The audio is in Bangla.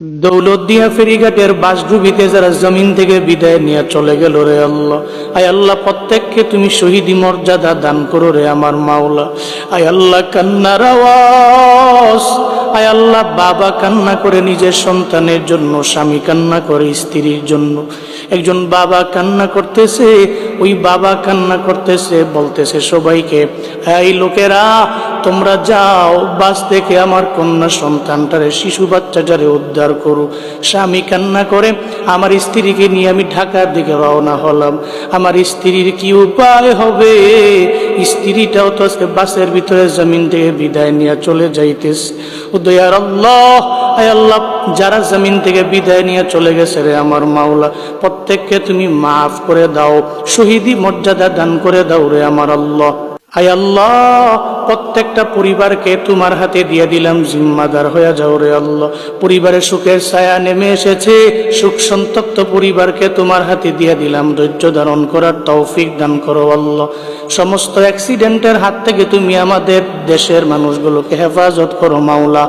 দৌলতদিয়া ফেরিঘাটের বাসডুবিতে যারা জমিন থেকে বিদায় নিয়ে চলে গেল রে আল্লাহ, আয় আল্লাহ প্রত্যেককে তুমি শহীদি মর্যাদা দান করো রে আমার মাওলা। আয় আল্লাহ কান্নার আওয়াজ, আয় আল্লাহ বাবা কান্না করে নিজের সন্তানের জন্য, স্বামী কান্না করে স্ত্রীর জন্য। একজন বাবা কান্না করতেছে, ওই বাবা কান্না করতেছে, বলতেছে সবাইকে, এই লোকেরা তোমরা যাও বাস থেকে আমার কন্যা সন্তানটারে, শিশু বাচ্চাটারে উদ্ধার করো। স্বামী কান্না করে, আমার স্ত্রীকে নিয়ে আমি ঢাকার দিকে রওনা হলাম, আমার স্ত্রীর কি উপায় হবে? স্ত্রীটাও তো আজকে বাসের ভিতরে জমিন থেকে বিদায় নিয়ে চলে যাইতেছে। ও দয়ার আল্লাহ, আয় আল্লাহ যারা জমিন থেকে বিদায় নিয়ে চলে গেছে রে আমার মাওলা, প্রত্যেককে তুমি মাফ করে দাও, শহীদি মর্যাদা দান করে দাও রে আমার আল্লাহ। আয় আল্লাহ প্রত্যেকটা পরিবারকে তোমার হাতে দিয়ে দিলাম, জিম্মাদার হয়ে যাও রে আল্লাহ। পরিবারের সুখের ছায়া নেমে এসেছে, সুখ সন্তপ্ত পরিবারকে তোমার হাতে দিয়ে দিলাম, ধৈর্য ধারণ করার তৌফিক দান করো আল্লাহ। সমস্ত অ্যাক্সিডেন্টের হাত থেকে তুমি আমাদের দেশের মানুষগুলোকে হেফাজত করো মাওলা।